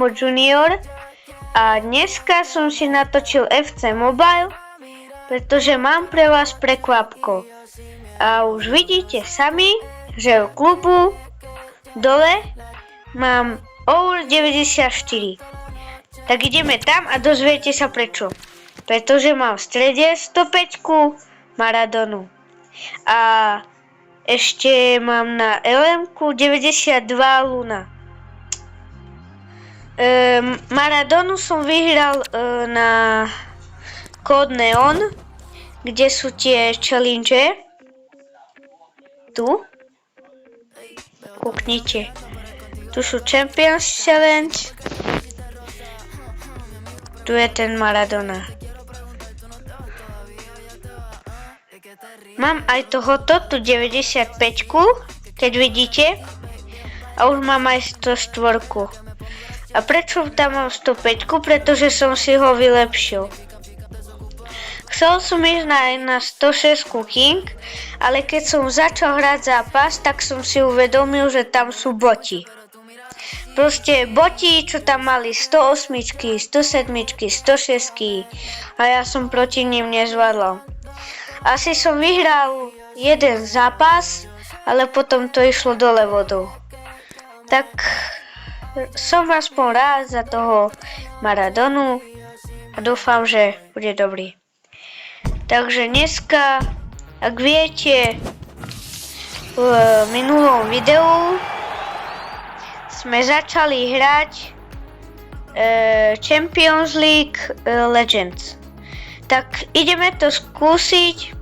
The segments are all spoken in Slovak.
Junior a dneska som si natočil FC Mobile, pretože mám pre vás prekvapko. A už vidíte sami, že v klubu dole mám Our 94. Tak ideme tam a dozviete sa prečo. Pretože mám v strede 105 Maradonu. A ešte mám na LM-ku 92 Luna. Maradonu som vyhral na kód Neon, kde sú tie challenge. Tu. Kúknite. Tu sú Champions Challenge. Tu je ten Maradona. Mám aj tohoto, tu 95, keď vidíte. A už mám aj 104. A prečo tam mám 105? Pretože som si ho vylepšil. Chcel som ísť na 106 King, ale keď som začal hrať zápas, tak som si uvedomil, že tam sú boti. Proste boti, čo tam mali 108, 107, 106 a ja som proti ním nezvládol. Asi som vyhral jeden zápas, ale potom to išlo dole vodou. Tak som aspoň rád za toho Maradonu a dúfam, že bude dobrý. Takže dneska, ak viete, v minulom videu sme začali hrať Champions League Legends. Tak ideme to skúsiť.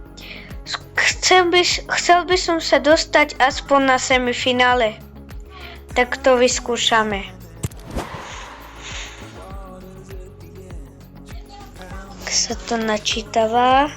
Chcel by som sa dostať aspoň na semifinále. Tak to vyskúšame. Ak sa to načítava.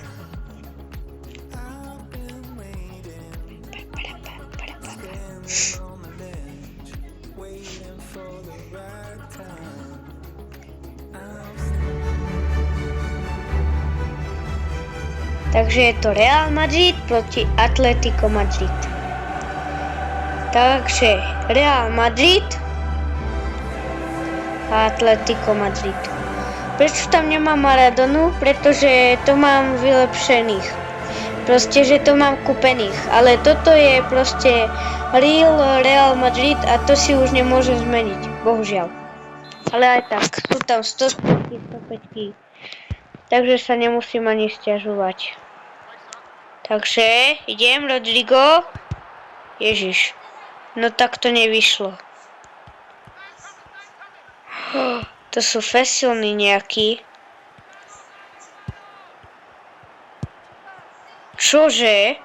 Takže je to Real Madrid proti Atletico Madrid. Takže Real Madrid a Atletico Madrid. Prečo tam nemám Maradonu? Pretože to mám vylepšených. Proste, že to mám kúpených. Ale toto je proste Real Madrid a to si už nemôžem zmeniť. Bohužiaľ. Ale aj tak, sú tam 105. Takže sa nemusím ani sťažovať. Takže idem, Rodrigo. Ježiš. No tak to nevyšlo. To sú fesilní nejakí. Čože?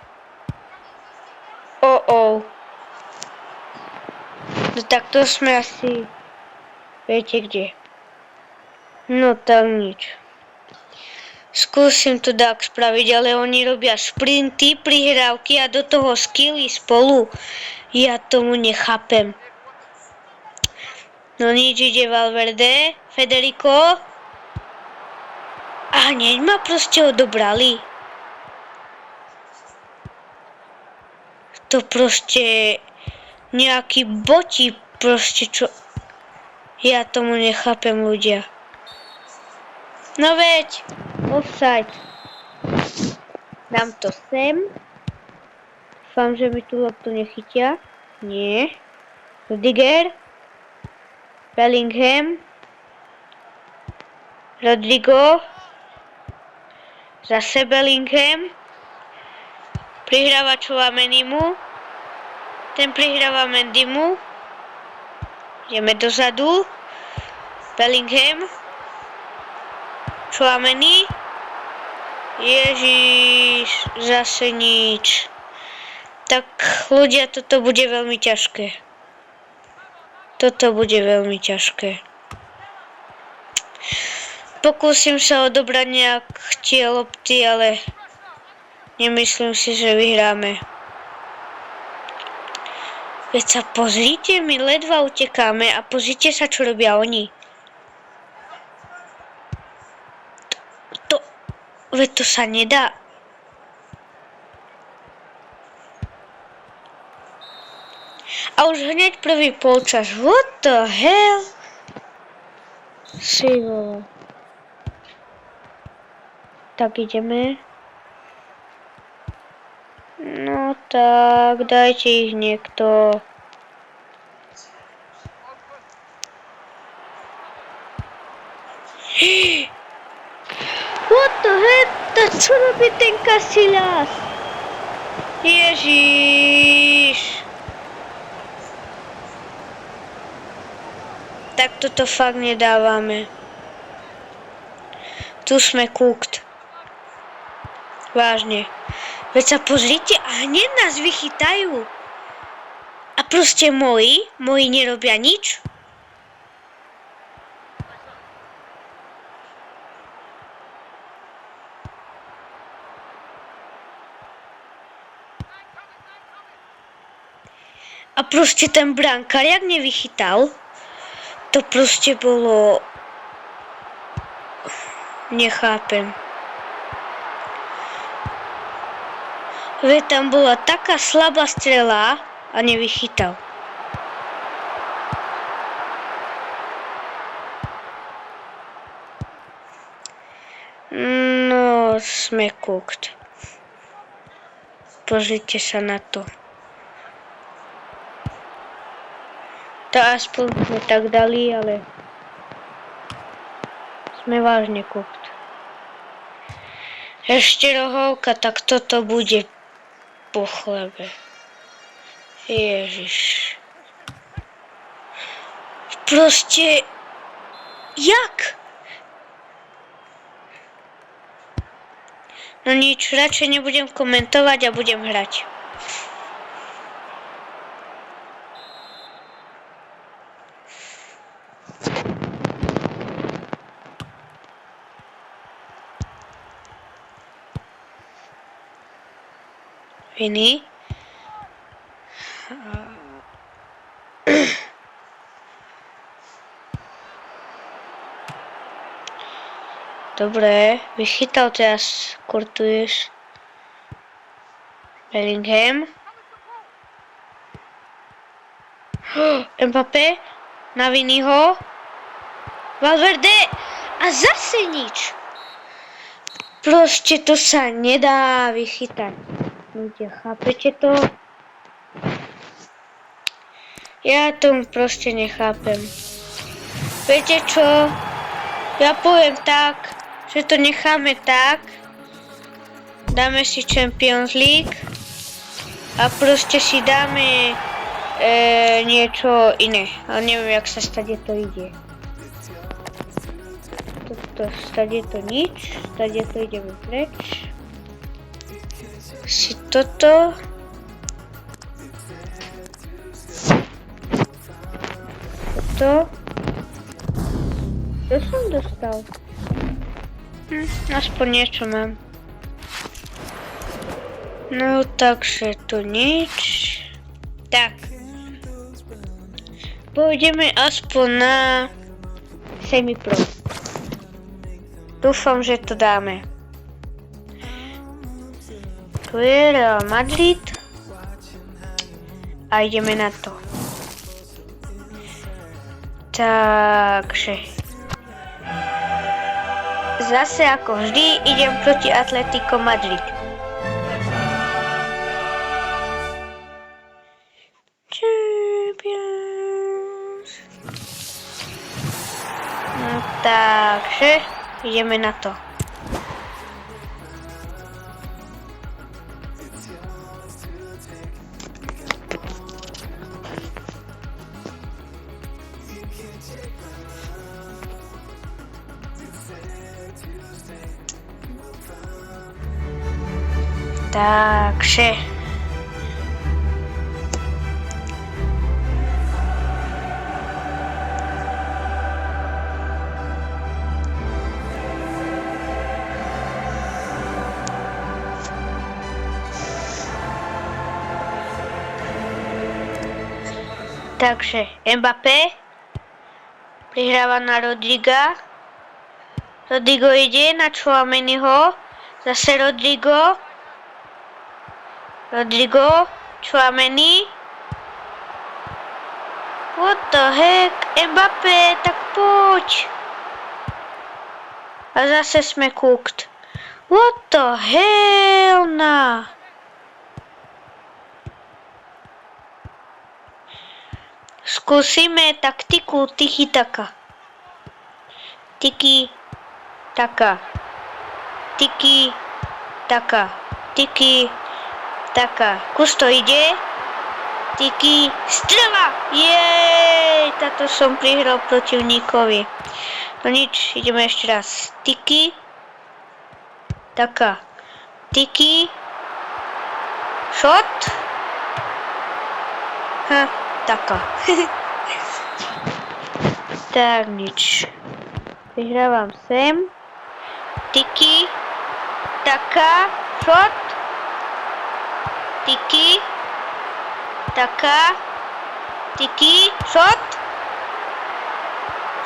No tak to sme asi... Viete kde? No tak nič. Skúsim to tak spraviť, ale oni robia šprinty, prihrávky a do toho skilly spolu. Ja tomu nechápem. No nič, ide Valverde, Federico. A hneď ma proste odobrali. To proste nejakí boti proste čo... Ja tomu nechápem, ľudia. No veď, offside. Dám to sem. Dúfam, že mi tú loptu nechytia. Nie. Rudiger. Bellingham. Rodrigo. Zase Bellingham. Prihráva Chouamenimu. Ten prihráva Mendymu. Ideme dozadu. Bellingham. Chouameni. Ježiš, zase nič. Tak ľudia, toto bude veľmi ťažké. Toto bude veľmi ťažké. Pokúsim sa odobrať nejak tie lopty, ale nemyslím si, že vyhráme. Veď sa pozrite, my ledva utekáme a pozrite sa, čo robia oni. Veď to sa nedá. A už hneď prvý polčas. What the hell? Si vole. Tak ideme. No tak, dajte ich niekto. What the heck? Čo robí ten Casillas? Ježiš. Tak toto fakt nedávame. Tu sme cooked. Vážne. Veď sa pozrite a hneď nás vychytajú. A proste moji nerobia nič. A proste ten brankár, jak nevychytal, to proste bolo... Nechápem. Veď tam bola taká slabá strela a nevychytal. No, sme cooked. Pozrite sa na to. To aspoň sme tak dali, ale sme vážne cooked. Ešte rohovka, tak toto bude po chlebe. Ježiš. Proste... Jak? No nič, radšej nebudem komentovať a budem hrať. Viny. Dobre, vychytal teraz, kurtuješ. Bellingham. Mbappé. Na Viniho. Valverde. A zase nič. Proste to sa nedá vychytať. Ľudia, chápete to? Ja tomu proste nechápem. Viete čo? Ja poviem tak, že to necháme tak. Dáme si Champions League. A proste si dáme niečo iné. Ale neviem, jak sa stade to ide. Stade to nič. Stade to ideme preč. Si toto. Toto. Co som dostal? Aspoň niečo mám. No takže tu nič. Tak. Pôjdeme aspoň na semi-pro. Dúfam, že to dáme. Tu je Real Madrid a ideme na to. Takže zase ako vždy idem proti Atletico Madrid. Champions. No takže ideme na to. Takže Mbappé prihráva na Rodriga. Rodrigo ide na Tchouaméniho. Zase Rodrigo, Tchouaméni. What the heck? Mbappé, tak poď. A zase sme cooked. What the hell na? Skúsime taktiku tiki-taka. Tiki-taka. Tiki-taka. Tiki-taka. Kus to ide? Tiki, strela! Jej! Táto som prihral protivníkovi. No nič, ideme ešte raz. Tiki, taka. Tiki, shot. Taka. Tak nič. Vyhrávam sem. Tiki, taka, shot. Tiki, taka, tiki, shot.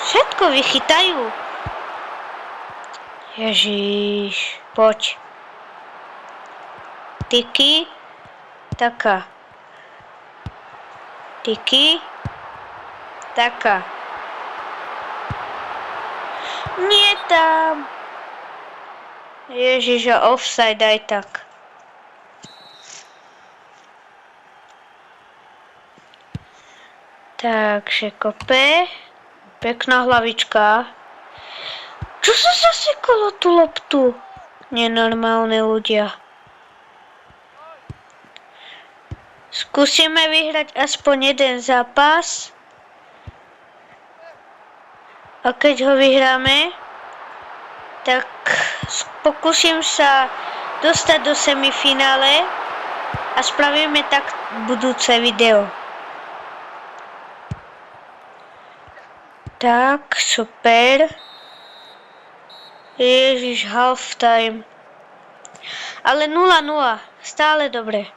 Všetko vychytajú. Ježiš, poď. Tiki, taka. Tiki, taka. Nie tam. Ježiš, a offside aj tak. Takže kope. Pekná hlavička. Čo sa zasekalo tú loptu? Nenormálne ľudia. Skúsime vyhrať aspoň jeden zápas. A keď ho vyhráme, tak pokúsim sa dostať do semifinále a spravíme tak budúce video. Tak, super. Ježiš, halftime. Ale 0-0, stále dobre.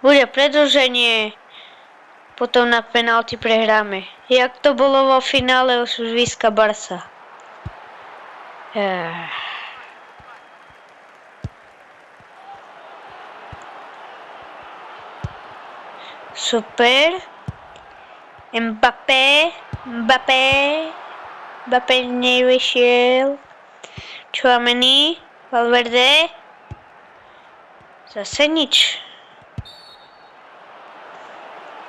Bude predĺženie, potom na penalty prehráme. Jak to bolo vo finále už Víska Barsa. Super. Mbappé nevyšiel. Tchouaméni, Valverde. Zase nič.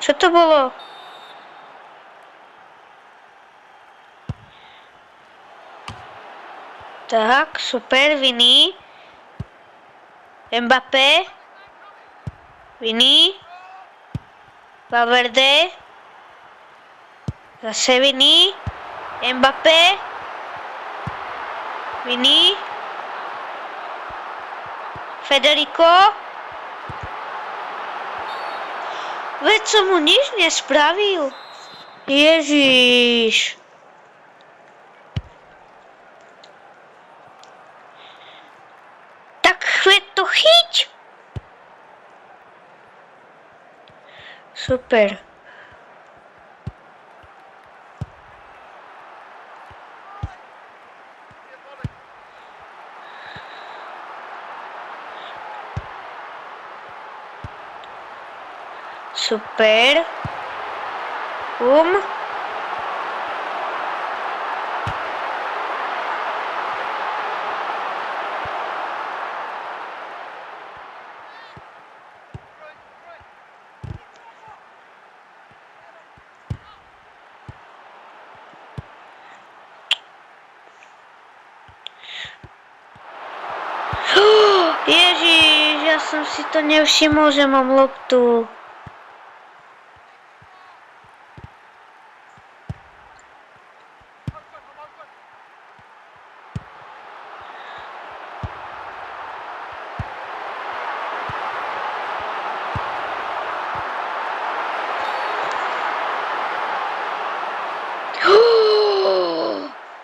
Čo to bolo? Tak, super, Vini. Mbappé. Vini. Valverde. Zase Vini. Mbappé. Vini. Federico. Veď som mu nič nespravil. Ježiš. Tak chveď to chyť. Super. Super. Ježiš, ja som si to nevšimol, že mám loptu.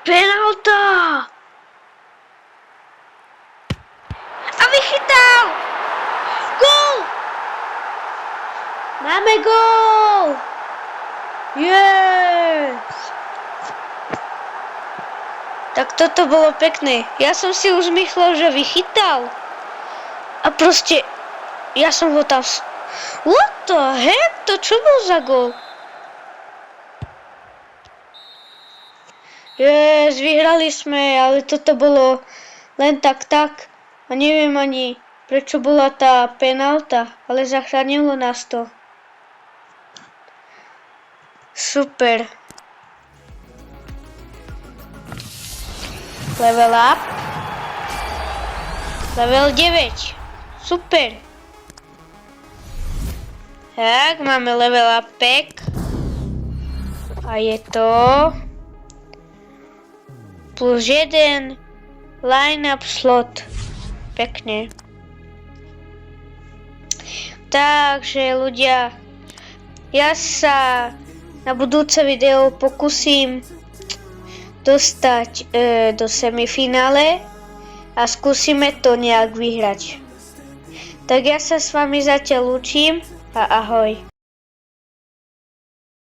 Penalta! A vychytal! Gól! Máme gól! Yes! Tak toto bolo pekné. Ja som si už myslel, že vychytal. A proste, ja som ho tam... What the heck? To čo bol za gól? Vyhrali sme, ale toto bolo len tak. A neviem ani, prečo bola tá penálta, ale zachránilo nás to. Super. Level up. Level 9. Super. Tak, máme level up pack. A je to plus 1 line-up slot. Pekne. Takže ľudia, ja sa na budúce video pokúsim dostať do semifinále a skúsime to nejak vyhrať. Tak ja sa s vami zatiaľ lúčim a ahoj.